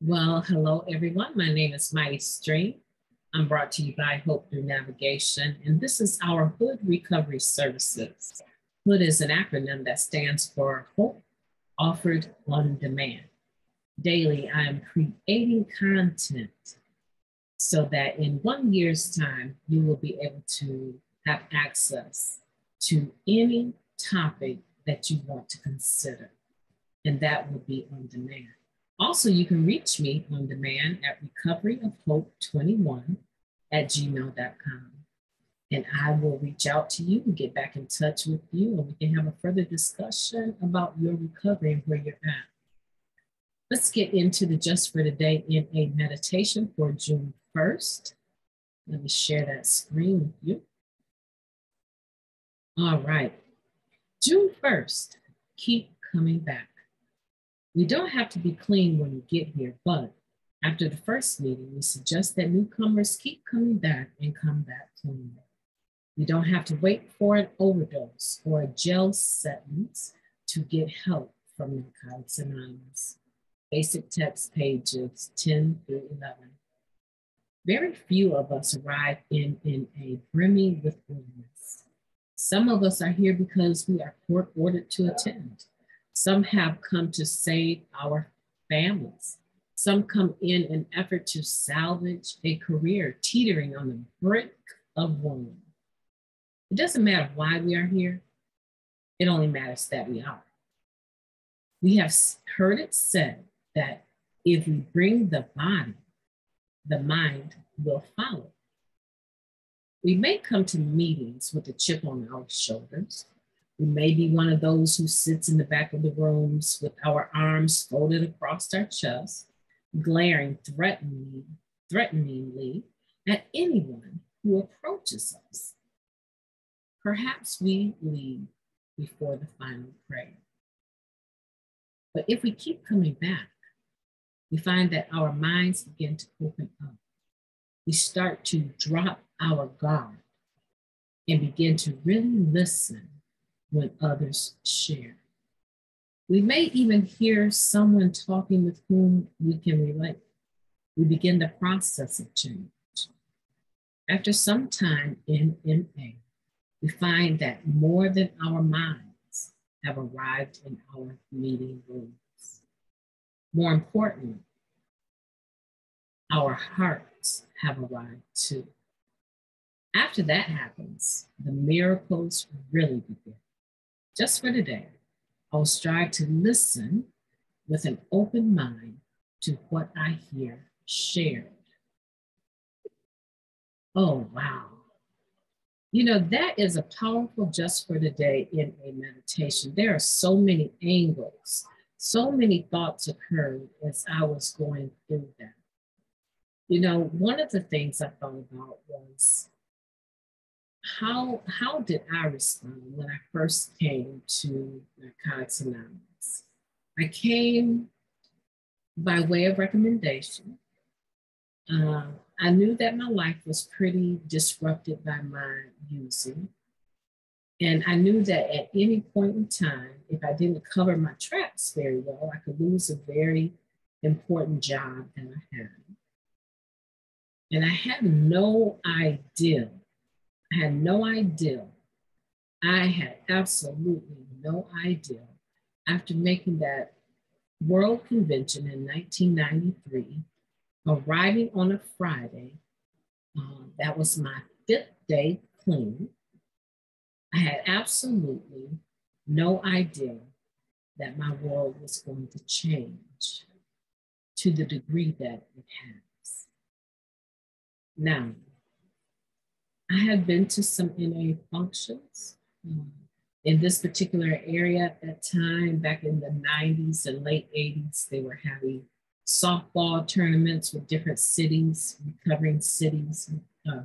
Well, hello everyone. My name is MightyStream. I'm brought to you by Hope Through Navigation, and this is our H.O.D Recovery Services. H.O.D is an acronym that stands for Hope Offered on Demand. Daily, I am creating content so that in 1 year's time, you will be able to have access to any topic that you want to consider, and that will be on demand. Also, you can reach me on demand at recoveryofhope21@gmail.com. And I will reach out to you and get back in touch with you, and we can have a further discussion about your recovery and where you're at. Let's get into the Just for Today in a meditation for June 1st. Let me share that screen with you. All right. June 1st, keep coming back. We don't have to be clean when we get here, but after the first meeting, we suggest that newcomers keep coming back and come back clean. You don't have to wait for an overdose or a jail sentence to get help from Narcotics Anonymous. Basic text pages 10 through 11. Very few of us arrive in a brimming with illness. Some of us are here because we are court ordered to attend. Some have come to save our families. Some come in an effort to salvage a career teetering on the brink of ruin. It doesn't matter why we are here. It only matters that we are. We have heard it said that if we bring the body, the mind will follow. We may come to meetings with a chip on our shoulders. We may be one of those who sits in the back of the rooms with our arms folded across our chest, glaring threateningly at anyone who approaches us. Perhaps we leave before the final prayer. But if we keep coming back, we find that our minds begin to open up. We start to drop our guard and begin to really listen when others share. We may even hear someone talking with whom we can relate. We begin the process of change. After some time in MA, we find that more than our minds have arrived in our meeting rooms. More importantly, our hearts have arrived too. After that happens, the miracles really begin. Just for today, I'll strive to listen with an open mind to what I hear shared. Oh, wow. You know, that is a powerful Just for Today in a meditation. There are so many angles, so many thoughts occurred as I was going through that. You know, one of the things I thought about was how did I respond when I first came to Narcotics Anonymous? I came by way of recommendation. I knew that my life was pretty disrupted by my using. And I knew that at any point in time, if I didn't cover my tracks very well, I could lose a very important job that I had. And I had no idea. I had absolutely no idea after making that World Convention in 1993, arriving on a Friday, that was my 5th day clean. I had absolutely no idea that my world was going to change to the degree that it has. Now, I had been to some NA functions in this particular area at that time. Back in the 90s and late 80s, they were having softball tournaments with different cities, recovering cities,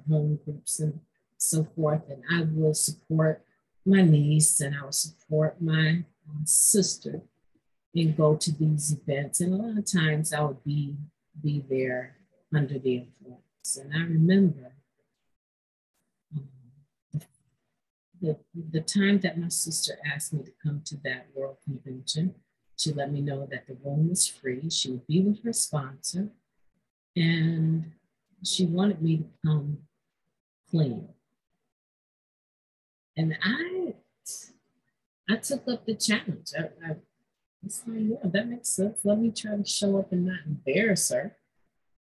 home groups and so forth. And I would support my niece and I would support my sister and go to these events. And a lot of times I would be there under the influence. And I remember the time that my sister asked me to come to that World Convention She let me know that the room was free. She would be with her sponsor, and she wanted me to come clean. And I took up the challenge. I was like, yeah, that makes sense. Let me try to show up and not embarrass her.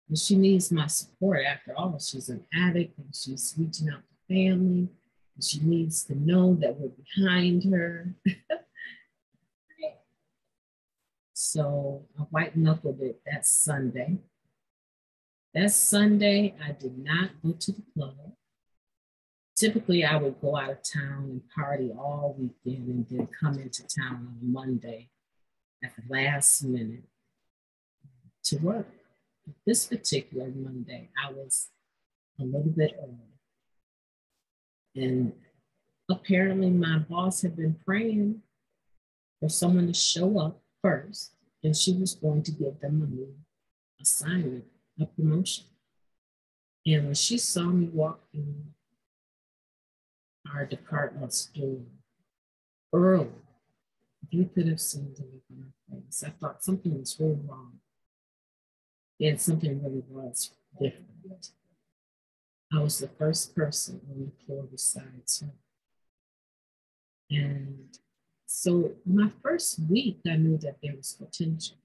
And she needs my support. After all, she's an addict and she's reaching out to family. And she needs to know that we're behind her. So I white knuckled it that Sunday. That Sunday, I did not go to the club. Typically, I would go out of town and party all weekend and then come into town on Monday at the last minute to work. This particular Monday, I was a little bit early. And apparently my boss had been praying for someone to show up first, and she was going to give them a new assignment, a promotion. And when she saw me walk in our department's door early, if you could have seen the look on her face, I thought something was really wrong. And something really was different. I was the first person on the floor besides her. And so my first week, I knew that there was potential.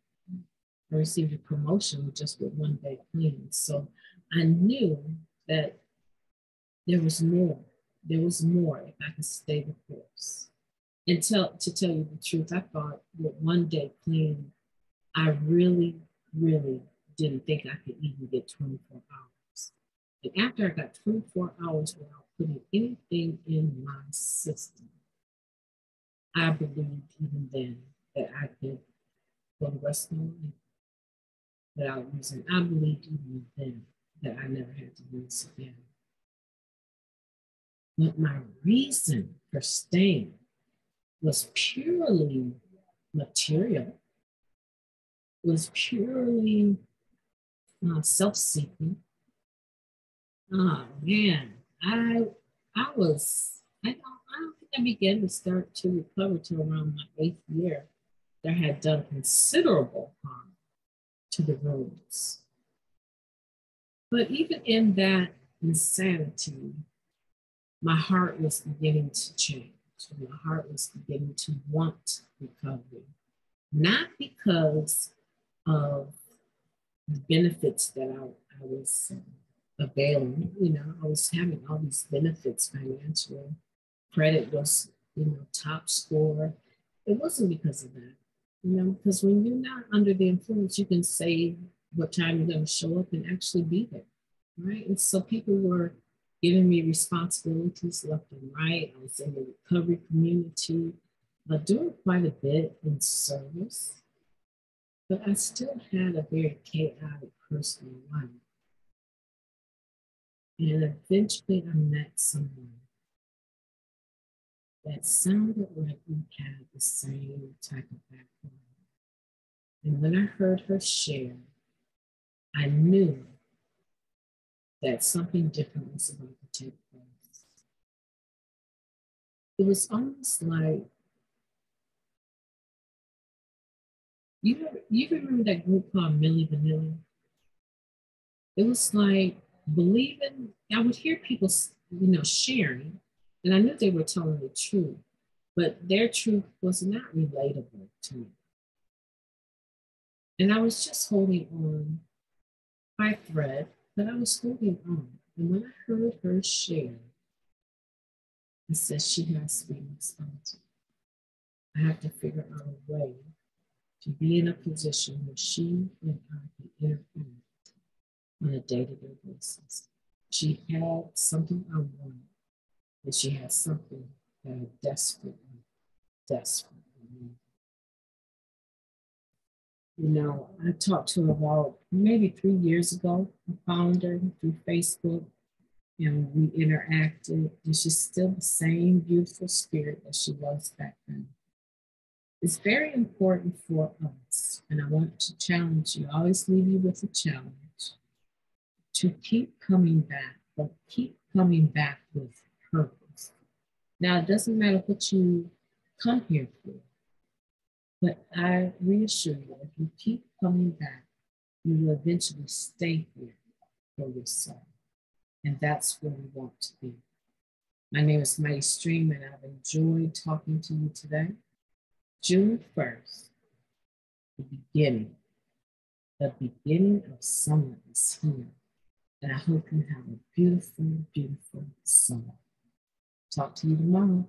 I received a promotion just with one day clean. So I knew that there was more. There was more if I could stay the course. And to tell you the truth, I thought with one day clean, I really, really didn't think I could even get 24 hours. And after I got 24 hours without putting anything in my system, I believed even then that I could go the rest of my life without using. I believed even then that I never had to use again. But my reason for staying was purely material, was purely self-seeking. Oh man, I don't think I began to start to recover till around my 8th year. That had done considerable harm to the roads. But even in that insanity, my heart was beginning to change. My heart was beginning to want recovery, not because of the benefits that I was availing. I was having all these benefits financially. Credit was, top score. It wasn't because of that, because when you're not under the influence, you can say what time you're going to show up and actually be there, right? And so people were giving me responsibilities left and right. I was in the recovery community, doing quite a bit in service, but I still had a very chaotic personal life. And eventually I met someone that sounded like we had the same type of background. And when I heard her share, I knew that something different was about to take place. It was almost like, you remember that group called Milli Vanilli? It was like believing. I would hear people, sharing, and I knew they were telling the truth, but their truth was not relatable to me. And I was just holding on by thread, but I was holding on. And when I heard her share, I said, she has to be responsible. I have to figure out a way to be in a position where she and I can interact on a day-to-day basis. She had something I wanted, and she had something that I desperately needed. I talked to her about maybe 3 years ago. I found her through Facebook, and we interacted, and she's still the same beautiful spirit that she was back then. It's very important for us, and I want to challenge you, I always leave you with a challenge, to keep coming back, but keep coming back with purpose. Now, it doesn't matter what you come here for, But I reassure you, if you keep coming back, you will eventually stay here for your soul. And that's where we want to be. My name is MightyStream, and I've enjoyed talking to you today. June 1st, the beginning of summer is here. And I hope you have a beautiful, beautiful summer. Talk to you tomorrow.